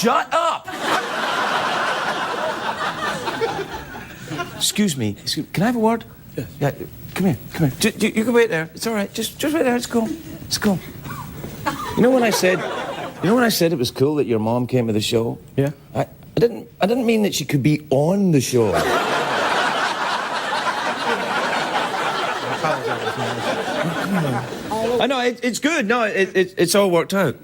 Shut up! Excuse me. Can I have a word? Yeah. Come here. You can wait there. It's all right. Just wait there. It's cool. You know when I said it was cool that your mom came to the show? Yeah. I didn't mean that she could be on the show. I know it's good. No, it's all worked out.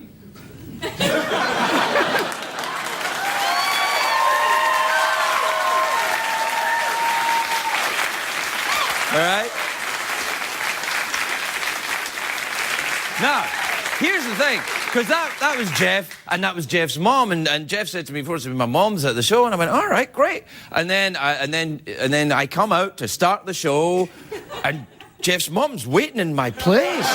All right? Now, here's the thing, because that was Jeff, and that was Jeff's mom, and Jeff said to me first, my mom's at the show, and I went, all right, great. And then I come out to start the show, and Jeff's mom's waiting in my place.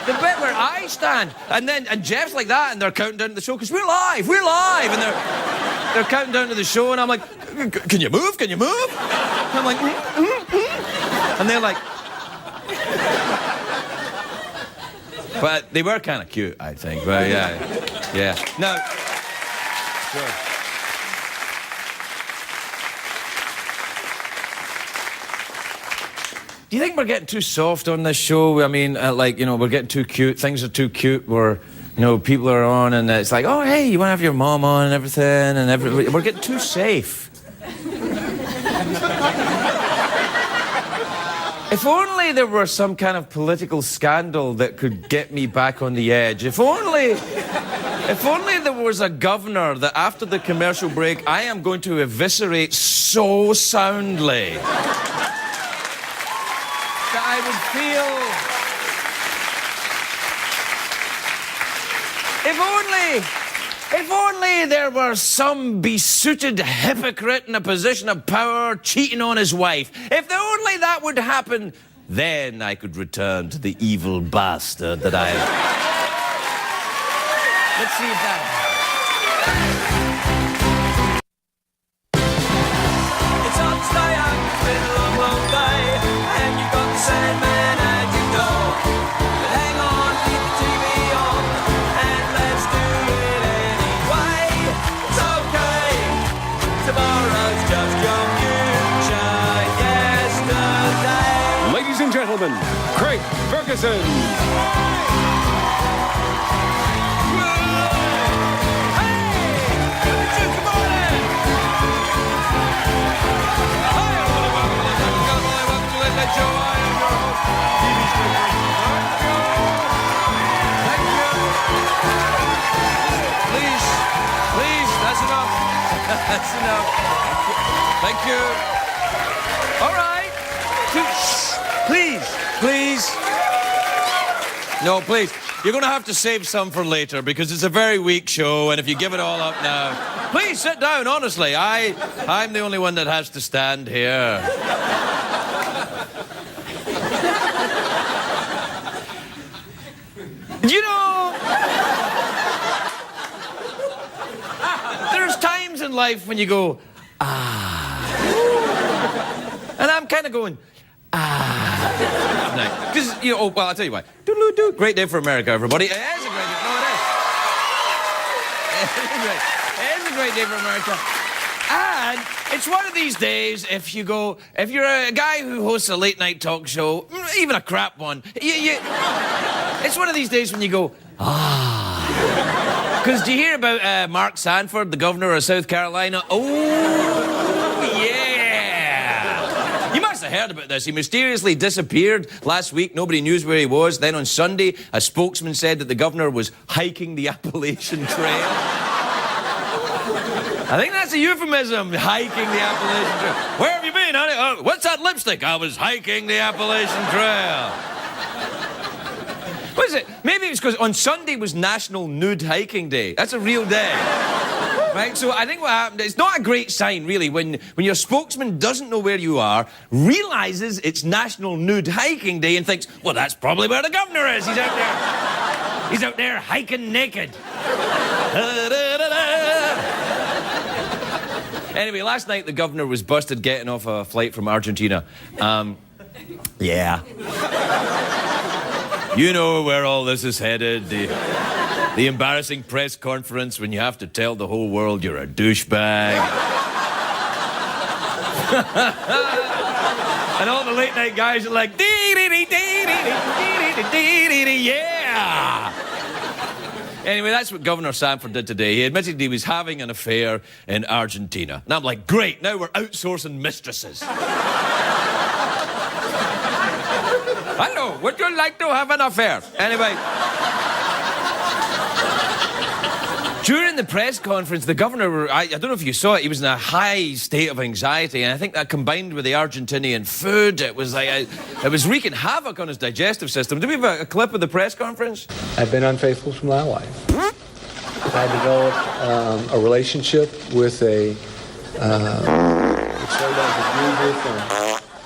The bit where I stand, and Jeff's like that, and they're counting down to the show, because we're live, and they're counting down to the show, and I'm like, can you move? And I'm like, and they're like, but they were kind of cute, I think, but yeah. No, sure. Do you think we're getting too soft on this show? I mean, we're getting too cute. Things are too cute. People are on, and it's like, oh, hey, you want to have your mom on and everything, and we're getting too safe. If only there were some kind of political scandal that could get me back on the edge. If only there was a governor that after the commercial break I am going to eviscerate so soundly that I would feel... If only there were some besooted hypocrite in a position of power cheating on his wife. If only that would happen, then I could return to the evil bastard that I am. Let's see if that... It's hard to stay up, it's been a long, long day, and you've got the Sandman at your door. But hang on, keep the TV on, and let's do it anyway. It's okay, tomorrow's just your future yesterday. Ladies and gentlemen, Craig Ferguson. That's enough. Thank you. All right. Please. No, please. You're going to have to save some for later because it's a very weak show, and if you give it all up now... Please sit down, honestly. I'm the only one that has to stand here. You know... There's times in life when you go, and I'm kind of going, because, well, I'll tell you why. Doodle-doo. Great day for America, everybody. It is a great day. No, it is. It is a great day for America. And it's one of these days, if you're a guy who hosts a late-night talk show, even a crap one, it's one of these days when you go, Because do you hear about Mark Sanford, the governor of South Carolina? Oh, yeah! You must have heard about this. He mysteriously disappeared last week. Nobody knew where he was. Then on Sunday, a spokesman said that the governor was hiking the Appalachian Trail. I think that's a euphemism, hiking the Appalachian Trail. Where have you been, honey? What's that lipstick? I was hiking the Appalachian Trail. What is it? Maybe it's because on Sunday was National Nude Hiking Day. That's a real day. Right? So I think what happened, it's not a great sign, really, when your spokesman doesn't know where you are, realizes it's National Nude Hiking Day and thinks, well, that's probably where the governor is. He's out there. He's out there hiking naked. Anyway, last night the governor was busted getting off a flight from Argentina. Yeah. You know where all this is headed. The embarrassing press conference when you have to tell the whole world you're a douchebag. And all the late night guys are like, yeah. Anyway, that's what Governor Sanford did today. He admitted he was having an affair in Argentina. And I'm like, great, now we're outsourcing mistresses. Hello, would you like to have an affair? Anyway. During the press conference, the governor, I don't know if you saw it, he was in a high state of anxiety, and I think that combined with the Argentinian food, it was like, it was wreaking havoc on his digestive system. Do we have a clip of the press conference? I've been unfaithful to my wife. I developed a relationship with a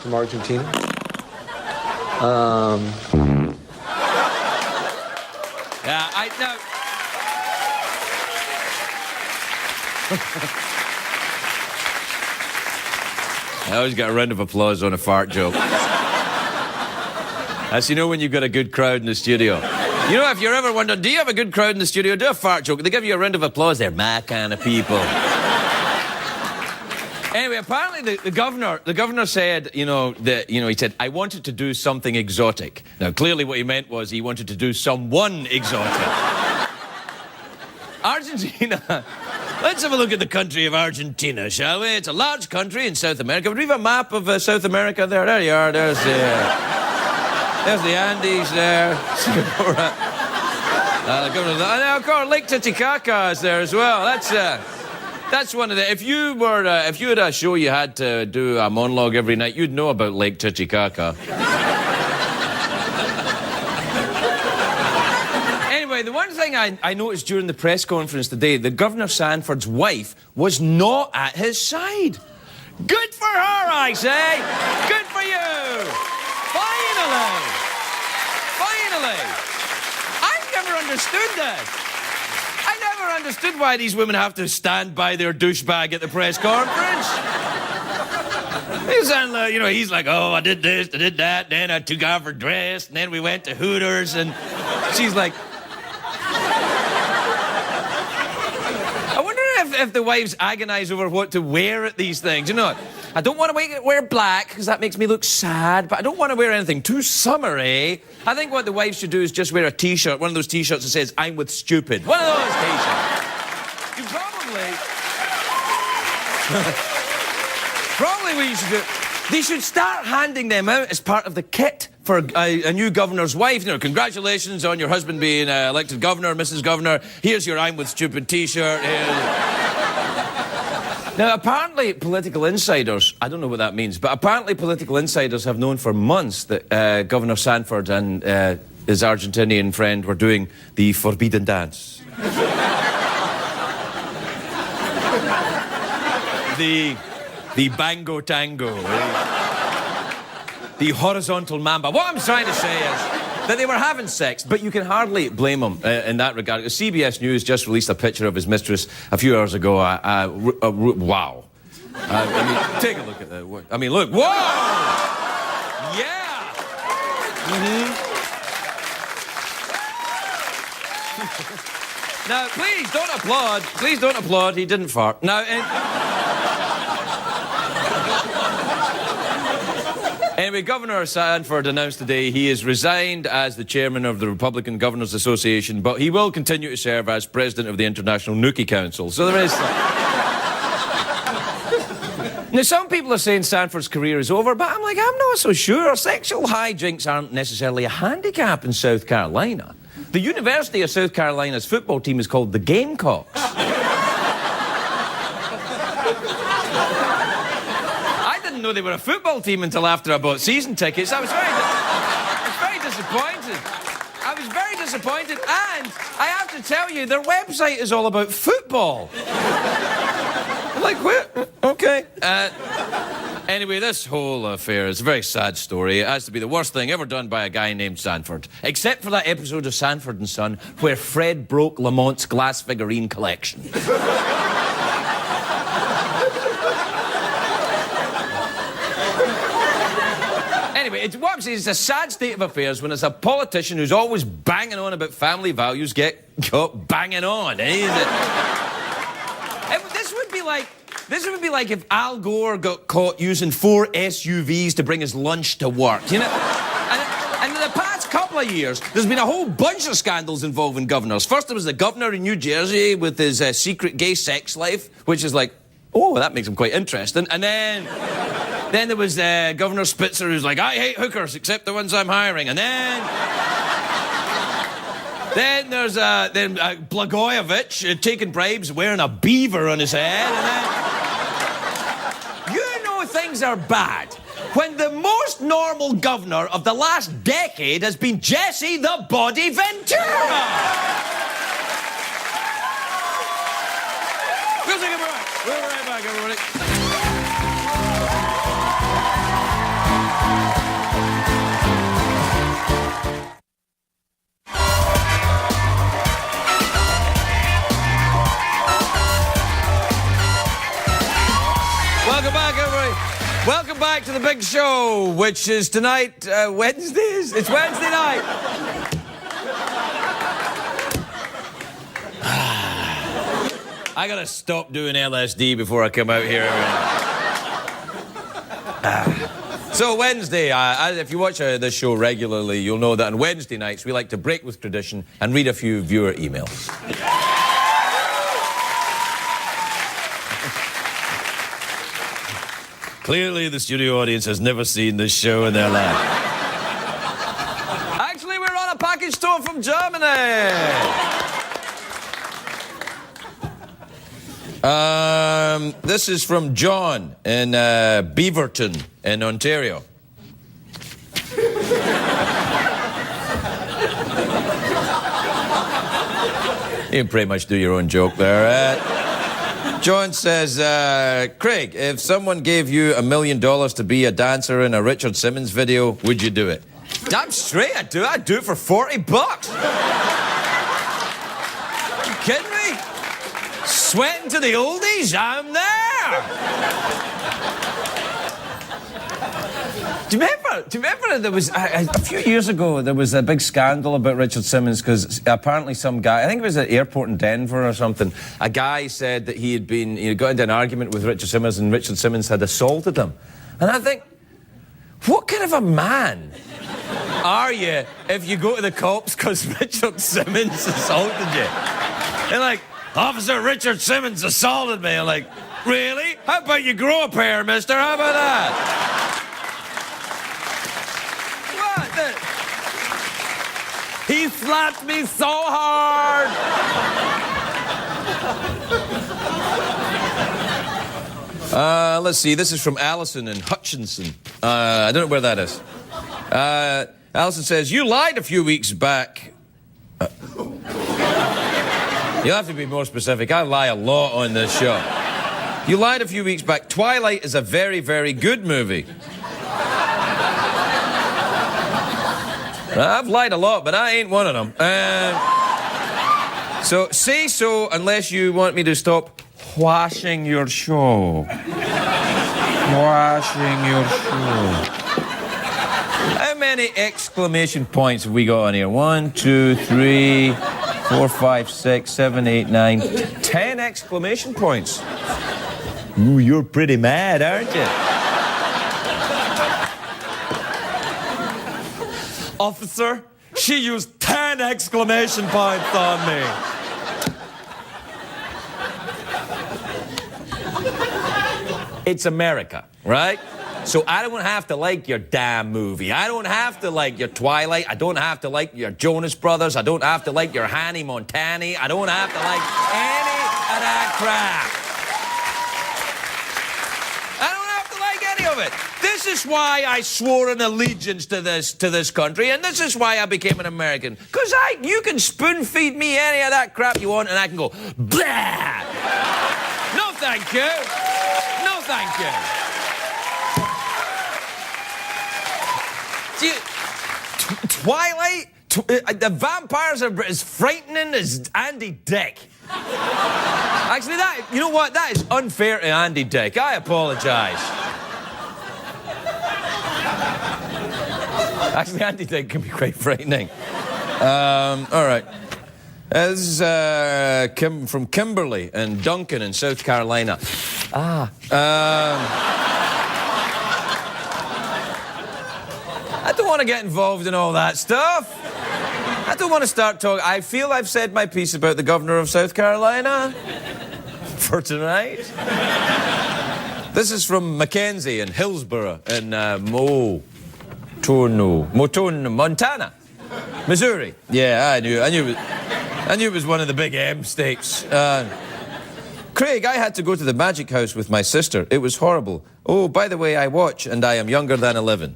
from Argentina. Yeah, I know. I always get a round of applause on a fart joke. That's, you know, when you've got a good crowd in the studio. You know, if you're ever wondering, do you have a good crowd in the studio? Do a fart joke. They give you a round of applause. They're my kind of people. Anyway, apparently the governor said, he said, I wanted to do something exotic. Now, clearly what he meant was he wanted to do someone exotic. Argentina. Let's have a look at the country of Argentina, shall we? It's a large country in South America. Would we have a map of South America there? There you are. There's the Andes there. Of course, Lake Titicaca is there as well. That's one of the... If you had a show you had to do a monologue every night, you'd know about Lake Titicaca. Anyway, the one thing I noticed during the press conference today, that Governor Sanford's wife was not at his side. Good for her, I say. Good for you. Finally. I've never understood that. I never understood why these women have to stand by their douchebag at the press conference. He's like, oh, I did this, I did that, then I took off her dress, and then we went to Hooters, and she's like... I wonder if the wives agonize over what to wear at these things. You know, I don't want to wear black because that makes me look sad, but I don't want to wear anything too summery. I think what the wives should do is just wear a T-shirt, one of those T-shirts that says, I'm with stupid. One of those T-shirts. You probably what you should do, they should start handing them out as part of the kit for a new governor's wife. You know, congratulations on your husband being elected governor, Mrs. Governor. Here's your I'm with stupid T-shirt. Now, apparently, political insiders, I don't know what that means, but apparently political insiders have known for months that Governor Sanford and his Argentinian friend were doing the forbidden dance. the bango tango. The horizontal mamba. What I'm trying to say is that they were having sex, but you can hardly blame them in that regard. CBS News just released a picture of his mistress a few hours ago. Wow. Take a look at that. Look. Whoa! Yeah! Now, please don't applaud. Please don't applaud. He didn't fart. Now, Anyway, Governor Sanford announced today he has resigned as the chairman of the Republican Governors Association, but he will continue to serve as president of the International Nookie Council. So there is... Now, some people are saying Sanford's career is over, but I'm not so sure. Sexual hijinks aren't necessarily a handicap in South Carolina. The University of South Carolina's football team is called the Gamecocks. They were a football team until after I bought season tickets. I was very disappointed. And I have to tell you, their website is all about football. I'm like, what? Okay. Anyway, this whole affair is a very sad story. It has to be the worst thing ever done by a guy named Sanford. Except for that episode of Sanford and Son where Fred broke Lamont's glass figurine collection. what I'm saying is it's a sad state of affairs when it's a politician who's always banging on about family values get caught banging on. This would be like if Al Gore got caught using 4 SUVs to bring his lunch to work, you know? And in the past couple of years, there's been a whole bunch of scandals involving governors. First, there was the governor in New Jersey with his secret gay sex life, which is like, oh, that makes him quite interesting. And then there was Governor Spitzer, who's like, I hate hookers, except the ones I'm hiring. And then there's Blagojevich taking bribes, wearing a beaver on his head. And then, you know things are bad when the most normal governor of the last decade has been Jesse the Body Ventura. We'll take a break. We'll be right back, everybody. Welcome back, everybody. Welcome back to the big show, which is tonight, Wednesdays. It's Wednesday night. I gotta stop doing LSD before I come out here. So Wednesday, if you watch this show regularly, you'll know that on Wednesday nights we like to break with tradition and read a few viewer emails. Clearly, the studio audience has never seen this show in their life. Actually, we're on a package tour from Germany. This is from John in Beaverton in Ontario. You can pretty much do your own joke there. John says, Craig, if someone gave you $1 million to be a dancer in a Richard Simmons video, would you do it? Damn straight I'd do it. I'd do it for $40. You kidding me? Sweating to the oldies? I'm there. Do you remember there was, a few years ago, there was a big scandal about Richard Simmons because apparently some guy, I think it was at the airport in Denver or something, a guy said that he got into an argument with Richard Simmons and Richard Simmons had assaulted him. And I think, what kind of a man are you if you go to the cops because Richard Simmons assaulted you? They're like, Officer Richard Simmons assaulted me. I'm like, really? How about you grow a pair, mister? How about that? He slapped me so hard. Let's see. This is from Alison in Hutchinson. I don't know where that is. Alison says, you lied a few weeks back. You'll have to be more specific. I lie a lot on this show. You lied a few weeks back. Twilight is a very, very good movie. I've lied a lot, but I ain't one of them. So say so unless you want me to stop washing your show. Washing your show. How many exclamation points have we got on here? 1, 2, 3, 4, 5, 6, 7, 8, 9, 10 exclamation points. Ooh, you're pretty mad, aren't you? Officer, she used 10 exclamation points on me. It's America, right? So I don't have to like your damn movie. I don't have to like your Twilight. I don't have to like your Jonas Brothers. I don't have to like your Hannah Montana. I don't have to like any of that crap. I don't have to like any of it. This is why I swore an allegiance to this country, and this is why I became an American. Because you can spoon feed me any of that crap you want, and I can go, blah! No, thank you. No, thank you. See, Twilight, the vampires are as frightening as Andy Dick. Actually, you know what? That is unfair to Andy Dick. I apologize. Actually, anti-tank can be quite frightening. All right. This is from Kimberly and Duncan in South Carolina. I don't want to get involved in all that stuff. I don't want to start talking. I feel I've said my piece about the governor of South Carolina for tonight. This is from Mackenzie in Hillsborough in Montana, Missouri. Yeah, I knew it was one of the big M states. Craig, I had to go to the Magic House with my sister. It was horrible. Oh, by the way, I watch, and I am younger than 11.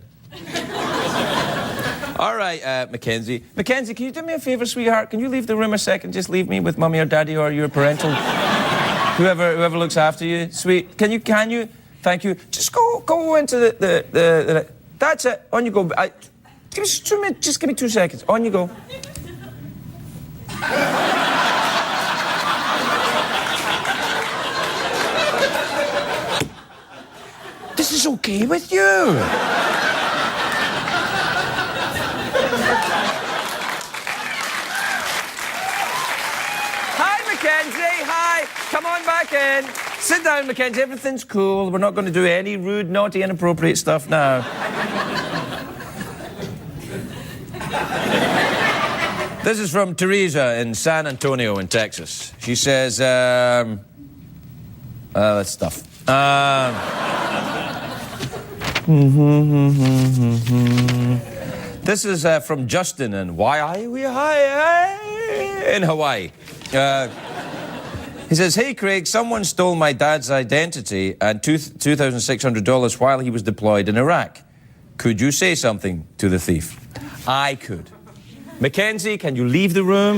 All right, Mackenzie. Mackenzie, can you do me a favour, sweetheart? Can you leave the room a second? Just leave me with Mummy or Daddy or your parental... whoever looks after you. Sweet. Can you? Thank you. Just go into the... That's it. On you go. Give me 2 minutes. Just give me 2 seconds. On you go. This is okay with you. Hi, Mackenzie. Hi. Come on back in. Sit down, Mackenzie. Everything's cool. We're not going to do any rude, naughty, inappropriate stuff now. This is from Teresa in San Antonio in Texas. She says, that's stuff. This is from Justin in in Hawaii. He says, hey, Craig, someone stole my dad's identity and $2,600 while he was deployed in Iraq. Could you say something to the thief? I could. Mackenzie, can you leave the room?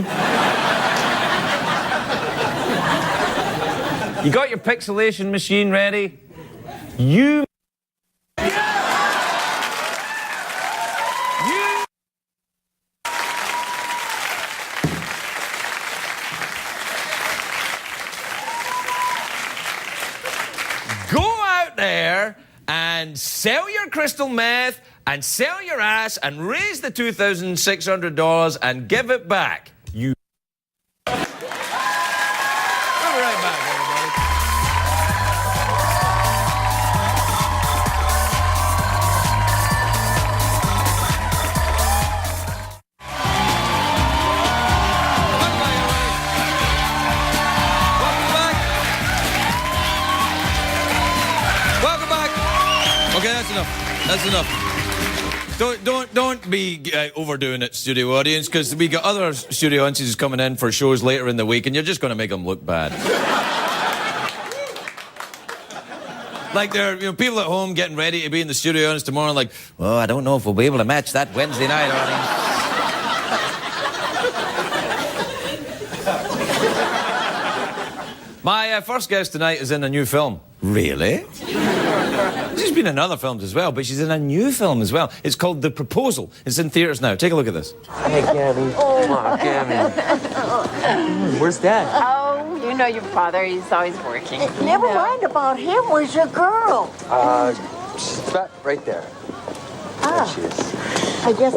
You got your pixelation machine ready? You... Go out there and sell your crystal meth and sell your ass and raise the $2,600 and give it back. You... We'll be right back, everybody. Welcome back. Okay, that's enough. That's enough. Don't be overdoing it, studio audience, because we got other studio audiences coming in for shows later in the week, and you're just going to make them look bad. Like there are people at home getting ready to be in the studio audience tomorrow, like, well, I don't know if we'll be able to match that Wednesday night audience. My first guest tonight is in a new film. Really? She's been in other films as well, but she's in a new film as well. It's called The Proposal. It's in theaters now. Take a look at this. Hey, Gabby. Come on, Gabby. Where's Dad? Oh, you know your father. He's always working. Never mind about him. Where's your girl? She's about right there. Ah. There she is. I guess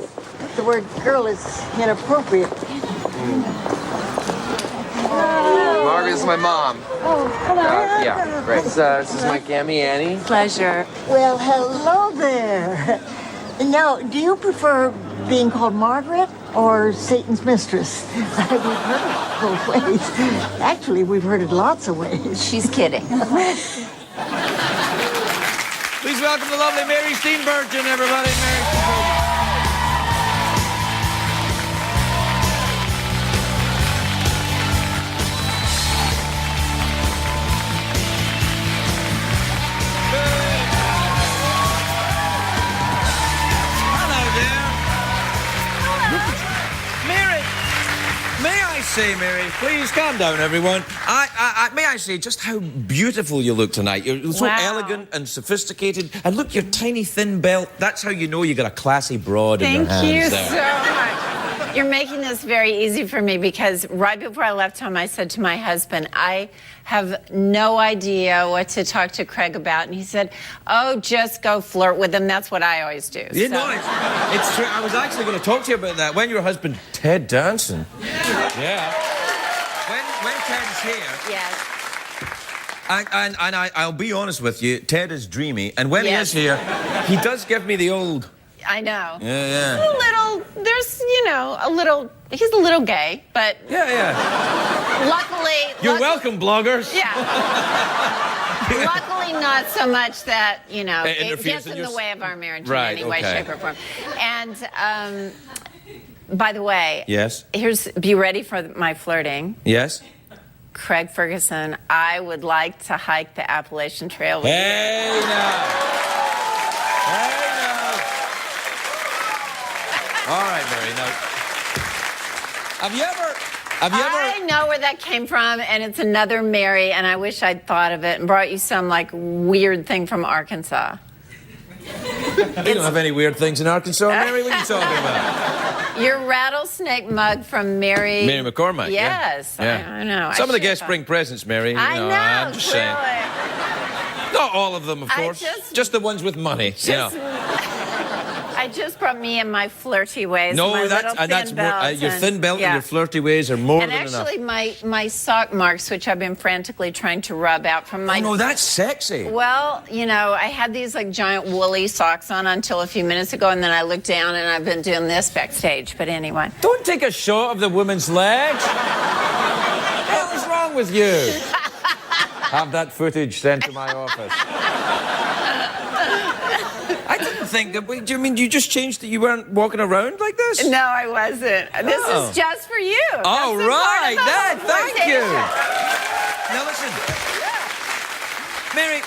the word girl is inappropriate. Margaret is my mom. Oh, hello. Yeah, right. This is my Gammy Annie. Pleasure. Well, hello there. Now, do you prefer being called Margaret or Satan's mistress? We've heard it both ways. Actually, we've heard it lots of ways. She's kidding. Please welcome the lovely Mary Steenbergen, everybody. Mary Steenbergen. Say, Mary, please calm down, everyone. May I say just how beautiful you look tonight. You're so elegant and sophisticated. And look, your tiny thin belt. That's how you know you got a classy broad in your hands. Thank you there. so much. You're making this very easy for me because right before I left home, I said to my husband, I have no idea what to talk to Craig about. And he said, oh, just go flirt with him. That's what I always do. You know, it's true. I was actually going to talk to you about that. When your husband, Ted Danson. Yeah. When Ted's here. Yes. And I'll be honest with you, Ted is dreamy. And when Yes. he is here, he does give me the old... I know. Yeah. A little, there's, he's a little gay, but Yeah. luckily... You're welcome, bloggers. Yeah. Luckily, not so much that, it interferes gets in in the your... way of our marriage Right, in any way, okay. shape, or form. And, by the way... Yes? Be ready for my flirting. Yes? Craig Ferguson, I would like to hike the Appalachian Trail with you. Hey, now. Hey, now. All right, Mary, now. Have you ever... I know where that came from, and it's another Mary, and I wish I'd thought of it and brought you some, weird thing from Arkansas. You don't have any weird things in Arkansas, Mary? What are you talking about? Your rattlesnake mug from Mary... Mary McCormack, Yes, yeah. I know. Some of the guests bring presents, Mary. I know, I'm just clearly. saying. Not all of them, of course. Just the ones with money. I just brought me in my flirty ways. No, my that's more, your thin belt yeah. and your flirty ways are more and than actually, enough. my sock marks, which I've been frantically trying to rub out from my... Oh, no, that's sexy. Well, I had these giant woolly socks on until a few minutes ago, and then I looked down and I've been doing this backstage. But anyway. Don't take a shot of the woman's legs. What is wrong with you? Have that footage sent to my office. I didn't think that. Do you mean you just changed that you weren't walking around like this? No, I wasn't. This Oh. is just for you. Oh, That's right. the Thank you. flirtation. Now, listen. Mary,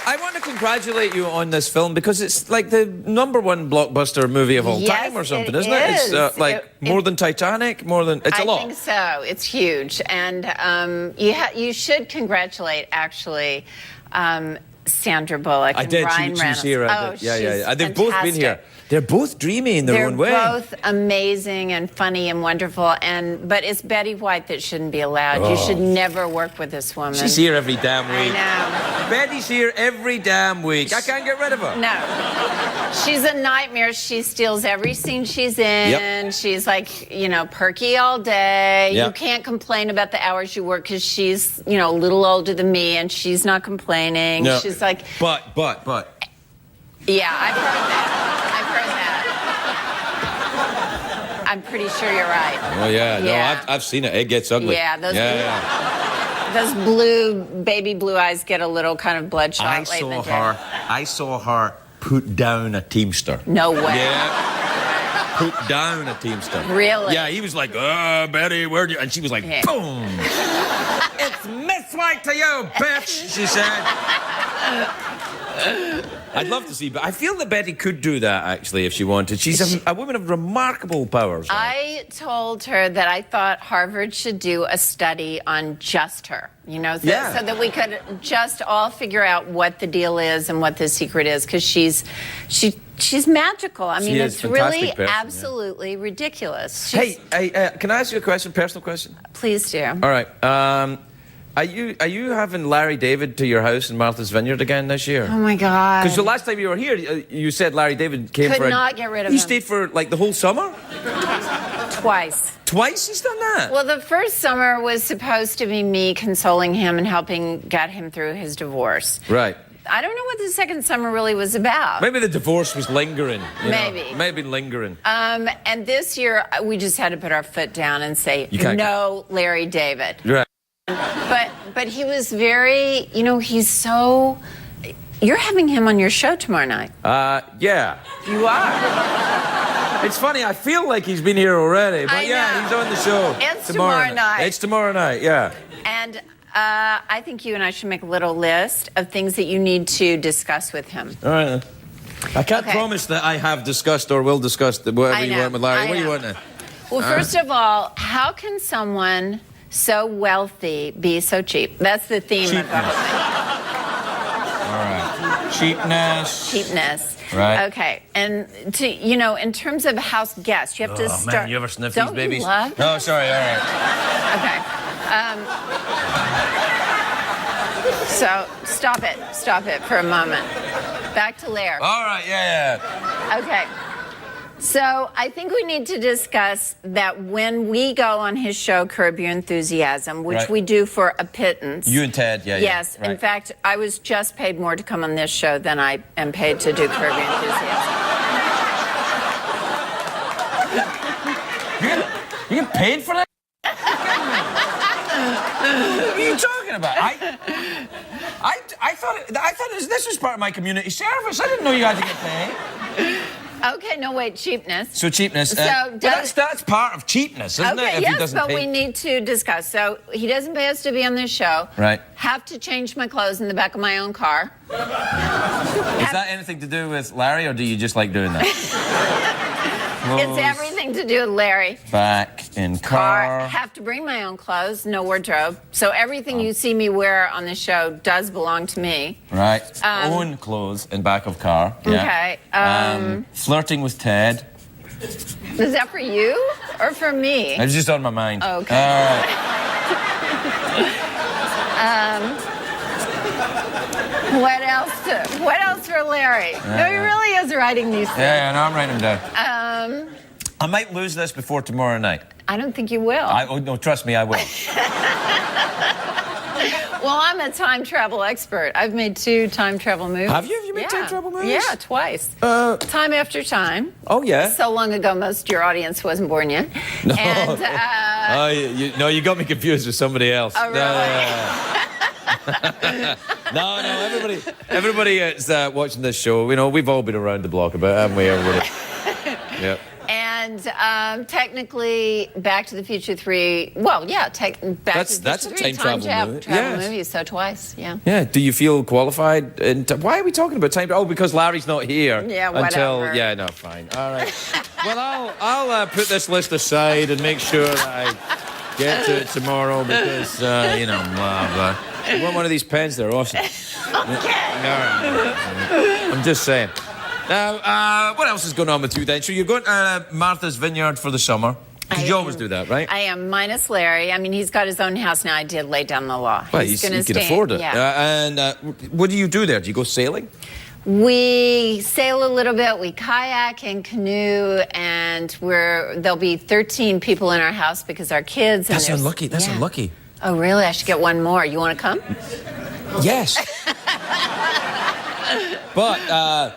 I want to congratulate you on this film because it's like the #1 blockbuster movie of all Yes, time or something, it isn't it? It's is. more than Titanic, more than... It's a lot. I think so. It's huge. And you should congratulate, actually, Sandra Bullock I and did. Ryan She's Reynolds. here. she's They've both been here. fantastic. They're both dreamy in their own way. They're both amazing and funny and wonderful. But it's Bettye White that shouldn't be allowed. You should never work with this woman. She's here every damn I week. know. Betty's here every damn week. I can't get rid of her. No. She's a nightmare. She steals every scene she's in. Yep. She's perky all day. Yep. You can't complain about the hours you work because she's, a little older than me and she's not complaining. No. She's like... But. Yeah, I've heard that. I'm pretty sure you're right. Oh, yeah. Yeah. No, I've seen it. It gets ugly. Yeah, those baby blue eyes get a little kind of bloodshot late in the day. I saw her put down a Teamster. No way. Yeah. Put down a Teamster. Really? Yeah, he was like, Betty, where'd you... And she was like, Yeah. boom. It's Miss White to you, bitch, she said. I'd love to see, but I feel that Betty could do that, actually, if she wanted. She's a woman of remarkable powers. I told her that I thought Harvard should do a study on just her, so that we could just all figure out what the deal is and what the secret is, because she's magical. I mean, is it's a fantastic really person, absolutely ridiculous. Hey, can I ask you a question, personal question? Please do. All right. Are you having Larry David to your house in Martha's Vineyard again this year? Oh, my God. Because the last time you were here, you said Larry David came Could for... not get rid of He him. stayed for, the whole summer? Twice. Twice he's done that? Well, the first summer was supposed to be me consoling him and helping get him through his divorce. Right. I don't know what the second summer really was about. Maybe the divorce was lingering. Maybe. Maybe lingering. And this year, we just had to put our foot down and say, You can't no, Larry David. Right. But he was very, he's so... You're having him on your show tomorrow night. Yeah. You are. It's funny, I feel like he's been here already, but I yeah, know. he's on the show. It's tomorrow night. It's tomorrow night, yeah. And I think you and I should make a little list of things that you need to discuss with him. All right, then. I can't Okay. promise that I have discussed or will discuss whatever you want with Larry. What do you want now? Well, first of all, how can someone so wealthy be so cheap? That's the theme of the whole thing. All right. Cheapness. Cheapness. Right. Okay. And to in terms of house guests, you have to start. Man, you ever sniff these Don't babies? You love? No, sorry. All right. Okay. So stop it for a moment. Back to Lair. All right. Yeah. Okay. So I think we need to discuss that when we go on his show, Curb Your Enthusiasm, which Right. we do for a pittance. You and Ted, yeah. Yes. Right. In fact, I was just paid more to come on this show than I am paid to do Curb Your Enthusiasm. You get paid for that? What are you talking about? I thought this was part of my community service. I didn't know you had to get paid. Okay, no, wait, cheapness. So cheapness. So that's part of cheapness, isn't it? Okay, If he yes, doesn't but pay. we need to discuss. So he doesn't pay us to be on this show. Right. Have to change my clothes in the back of my own car. Is that anything to do with Larry, or do you just like doing that? It's everything to do with Larry. Back in car. Have to bring my own clothes, no wardrobe. So everything you see me wear on the show does belong to me. Right. Own clothes in back of car. Yeah. Okay. Flirting with Ted. Is that for you or for me? It was just on my mind. Okay. All right. What else for Larry? No, he really is writing these things. Yeah, no, I'm writing them down. I might lose this before tomorrow night. I don't think you will. Oh, no, trust me, I will. Well, I'm a time travel expert. I've made 2 time travel movies. Have you? Have you made time travel movies? Yeah, twice. Time After Time. Oh, yeah. So long ago, most of your audience wasn't born yet. No. And, you got me confused with somebody else. Oh, really? No, everybody that's watching this show, we've all been around the block about it, haven't we, everybody? Yep. And technically, Back to the Future 3. Well, yeah, Back to the Future that's a 3 time travel movie. Yes. movie, so twice, yeah. Yeah. Do you feel qualified? Why are we talking about time? Oh, because Larry's not here. Yeah, until whatever. yeah, no, fine. All right. Well, I'll put this list aside and make sure that I get to it tomorrow because you want one of these pens? They're awesome. Okay. I'm just saying. Now, what else is going on with you then? So you're going to Martha's Vineyard for the summer. Because you always do that, right? I am, minus Larry. I mean, he's got his own house now. I did lay down the law. Well, he's he going to can afford it. Yeah. And what do you do there? Do you go sailing? We sail a little bit. We kayak and canoe, and there'll be 13 people in our house because our kids. That's unlucky. That's unlucky. Oh, really? I should get one more. You want to come? Yes. But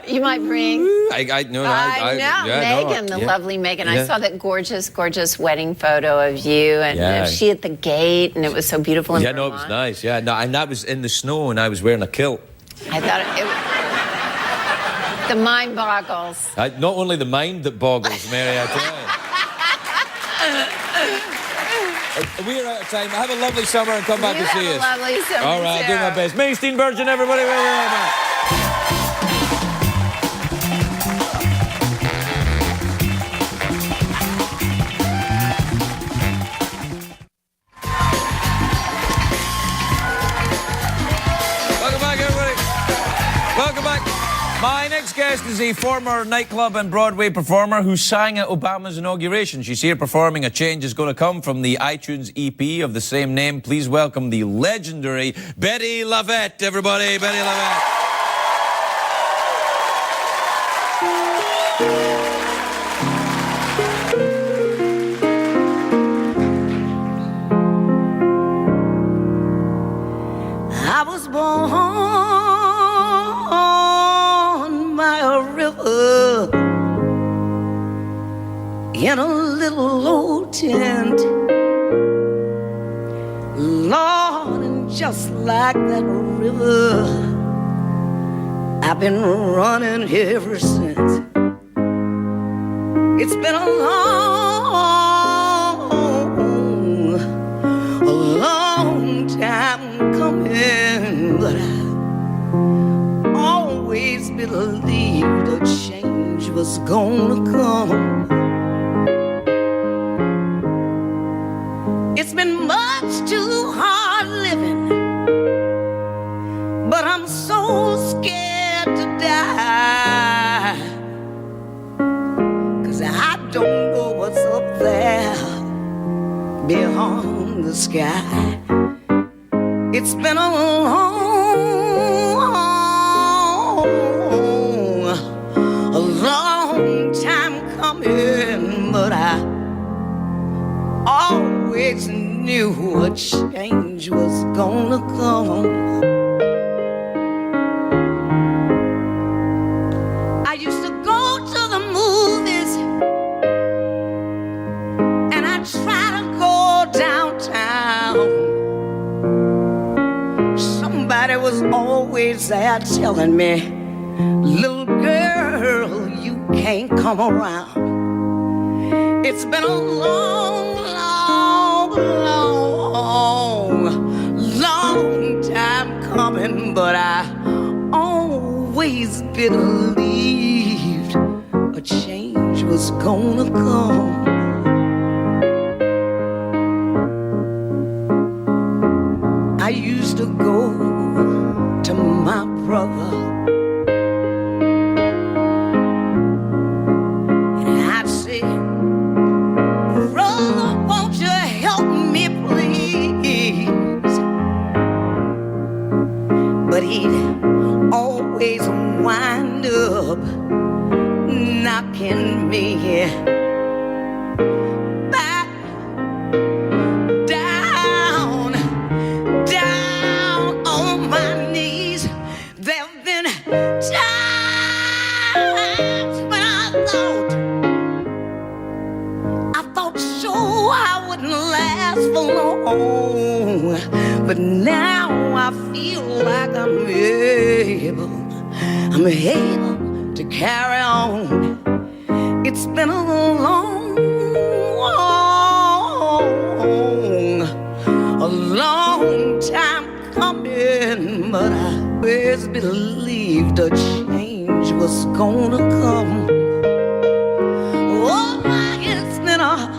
you might bring. I know. Megan, the lovely Megan. I saw that gorgeous wedding photo of you and she at the gate, and it was so beautiful. In no, it was nice. Yeah, no, and that was in the snow, and I was wearing a kilt. I thought the mind boggles. Not only the mind that boggles, Mary, I tell you. We're out of time. Have a lovely summer and come back to see us. Have a lovely summer. All right, I'll do my best. May Steenbergen, everybody. Welcome back, everybody. Welcome back. My next guest is a former nightclub and Broadway performer who sang at Obama's inauguration. She's here performing A Change Is Gonna Come from the iTunes EP of the same name. Please welcome the legendary Bettye LaVette, everybody. Bettye LaVette. I was born by a river in a little old tent. Lord, and just like that river, I've been running ever since. It's been a long time coming, but I always believed a change was gonna come. It's been much too hard living, but I'm so scared to die. 'Cause I don't know what's up there beyond the sky. It's been a long time coming, but I always knew a change was gonna come. I used to go to the movies, and I try to go downtown. Somebody was always there telling me, little girl, you can't come around. It's been a long time coming, but I always believed a change was gonna come. I used to go to my brother, and I'd say, brother, won't you help me please? But he'd always wind up knocking me back down on my knees. There've been times when I thought sure I wouldn't last for long, but now I feel like I'm able to carry on. It's been a long time coming, but I always believed a change was gonna come. Oh, it's been a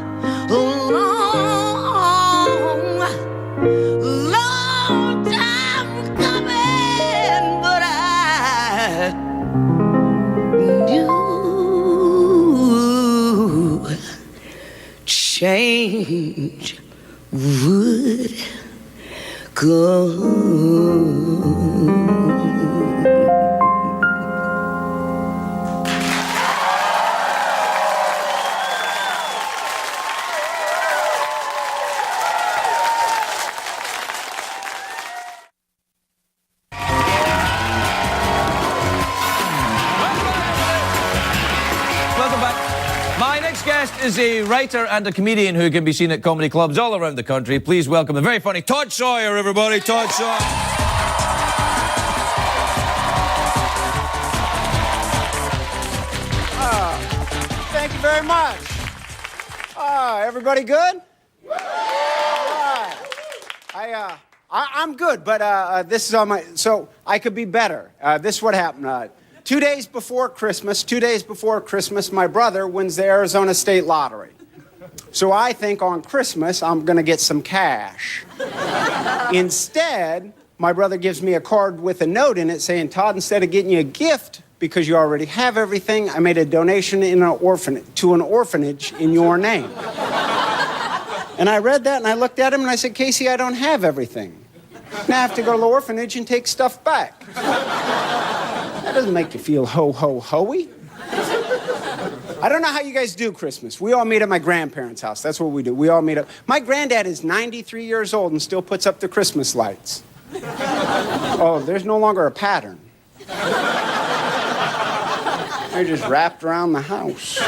long time coming, but I knew change would come. Welcome back. My next guest is a writer and a comedian who can be seen at comedy clubs all around the country. Please welcome the very funny Todd Sawyer, everybody. Todd Sawyer. Thank you very much. Everybody good? All right. I'm good, but this is on my... So I could be better. This is what happened. 2 days before Christmas, my brother wins the Arizona State Lottery. So I think on Christmas, I'm going to get some cash. Instead, my brother gives me a card with a note in it saying, Todd, instead of getting you a gift, because you already have everything, I made a donation to an orphanage in your name. And I read that, and I looked at him, and I said, Casey, I don't have everything. Now I have to go to the orphanage and take stuff back. That doesn't make you feel ho-ho-hoey. I don't know how you guys do Christmas. We all meet at my grandparents' house. That's what we do. We all meet up. My granddad is 93 years old and still puts up the Christmas lights. Oh, there's no longer a pattern. They're just wrapped around the house.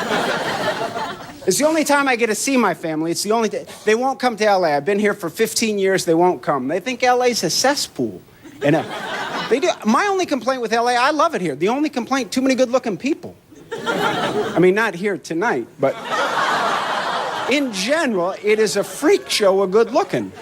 It's the only time I get to see my family. It's the only day. They won't come to L.A. I've been here for 15 years. They won't come. They think L.A.'s a cesspool. And they do. My only complaint with L.A., I love it here. The only complaint, too many good-looking people. I mean, not here tonight, but in general, it is a freak show of good-looking.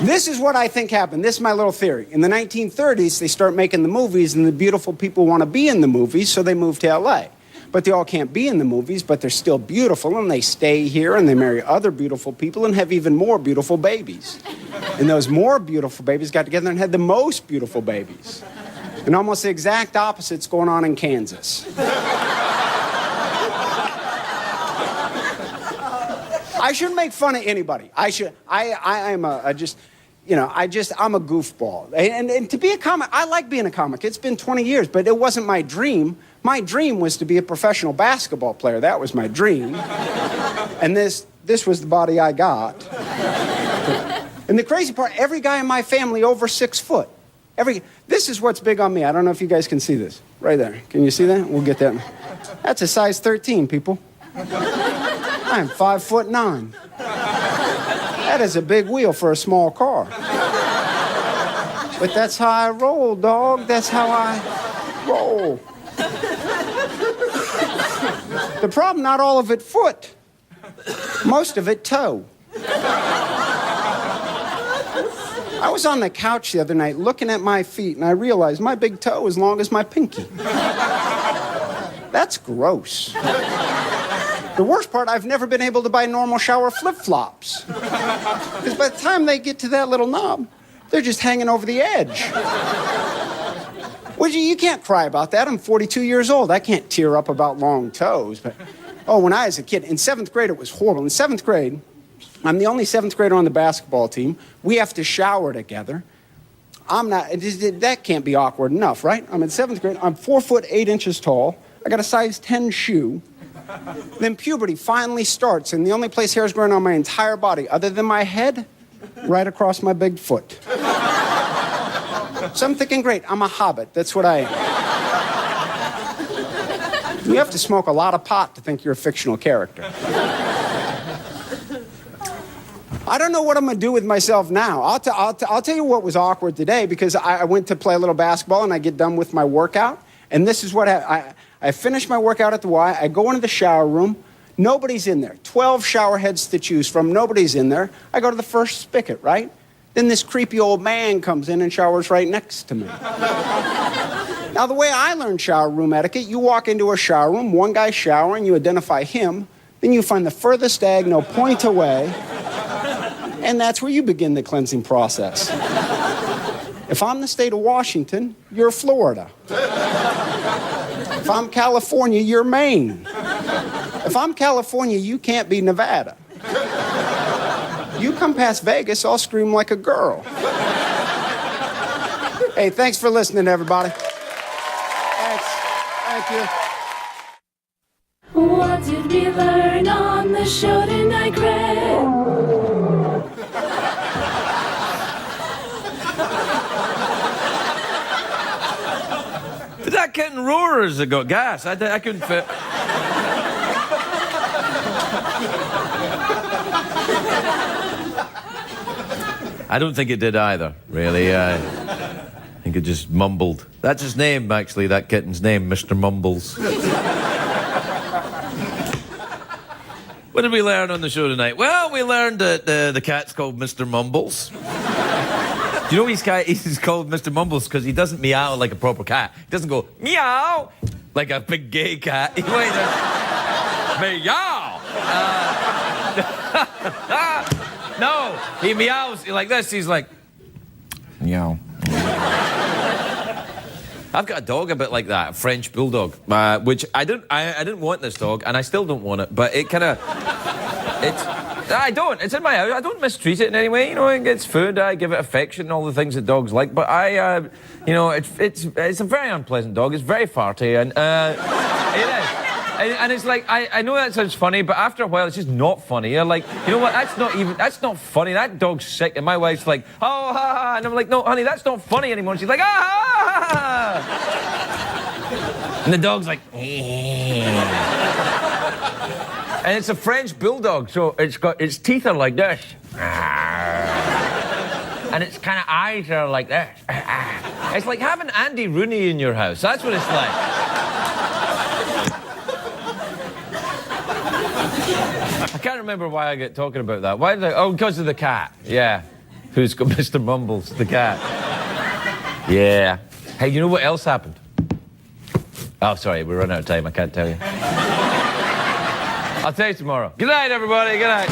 This is what I think happened. This is my little theory. In the 1930s, they start making the movies, and the beautiful people want to be in the movies, so they move to L.A. But they all can't be in the movies, but they're still beautiful, and they stay here, and they marry other beautiful people and have even more beautiful babies. And those more beautiful babies got together and had the most beautiful babies. And almost the exact opposite's going on in Kansas. I shouldn't make fun of anybody. I'm a goofball. And to be a comic, I like being a comic. It's been 20 years, but it wasn't my dream. My dream was to be a professional basketball player. That was my dream. And this was the body I got. And the crazy part, every guy in my family over 6 foot. This is what's big on me. I don't know if you guys can see this. Right there. Can you see that? We'll get that. That's a size 13, people. I'm 5'9". That is a big wheel for a small car. But that's how I roll, dog. That's how I roll. The problem, not all of it foot. Most of it toe. I was on the couch the other night looking at my feet, and I realized my big toe is long as my pinky. That's gross. The worst part, I've never been able to buy normal shower flip-flops. Because by the time they get to that little knob, they're just hanging over the edge. Well, you can't cry about that. I'm 42 years old. I can't tear up about long toes. But, when I was a kid, in 7th grade, it was horrible. In 7th grade, I'm the only 7th grader on the basketball team. We have to shower together. That can't be awkward enough, right? I'm in 7th grade. I'm 4 foot 8 inches tall. I got a size 10 shoe. Then puberty finally starts, and the only place hair's growing on my entire body, other than my head, right across my big foot. So I'm thinking, great, I'm a hobbit. That's what I am. You have to smoke a lot of pot to think you're a fictional character. I don't know what I'm going to do with myself now. I'll tell you what was awkward today, because I went to play a little basketball, and I get done with my workout, and this is what I finish my workout at the Y. I go into the shower room. Nobody's in there. 12 shower heads to choose from. Nobody's in there. I go to the first spigot, right? Then this creepy old man comes in and showers right next to me. Now, the way I learned shower room etiquette, you walk into a shower room, one guy's showering, you identify him, then you find the furthest diagonal point away, and that's where you begin the cleansing process. If I'm the state of Washington, you're Florida. If I'm California, you're Maine. If I'm California, you can't be Nevada. You come past Vegas, I'll scream like a girl. Hey, thanks for listening, everybody. Thanks. Thank you. What did we learn on the show tonight, Greg? Did that kitten roar as it got gas? I couldn't fit. I don't think it did either, really. I think it just mumbled. That's his name, actually, that kitten's name, Mr. Mumbles. What did we learn on the show tonight? Well, we learned that the cat's called Mr. Mumbles. Do you know he's called Mr. Mumbles because he doesn't meow like a proper cat. He doesn't go meow like a big gay cat. He went meow. No, he meows like this. He's like meow. I've got a dog a bit like that, a French bulldog, which I didn't want this dog, and I still don't want it. But it kind of, I don't. It's in my house. I don't mistreat it in any way. You know, it gets food. I give it affection and all the things that dogs like. But it's a very unpleasant dog. It's very farty, and it is. And it's like, I know that sounds funny, but after a while, it's just not funny. You're like, you know what, that's not funny. That dog's sick. And my wife's like, oh, ha, ha. And I'm like, no, honey, that's not funny anymore. And she's like, ah, ha, ha, ha. And the dog's like, and it's a French bulldog, so its teeth are like this. And its kind of eyes are like this. It's like having Andy Rooney in your house. That's what it's like. I can't remember why I get talking about that. Why? Because of the cat. Yeah. Who's got Mr. Mumbles, the cat. Yeah. Hey, you know what else happened? Oh, sorry, we're running out of time. I can't tell you. I'll tell you tomorrow. Good night, everybody. Good night.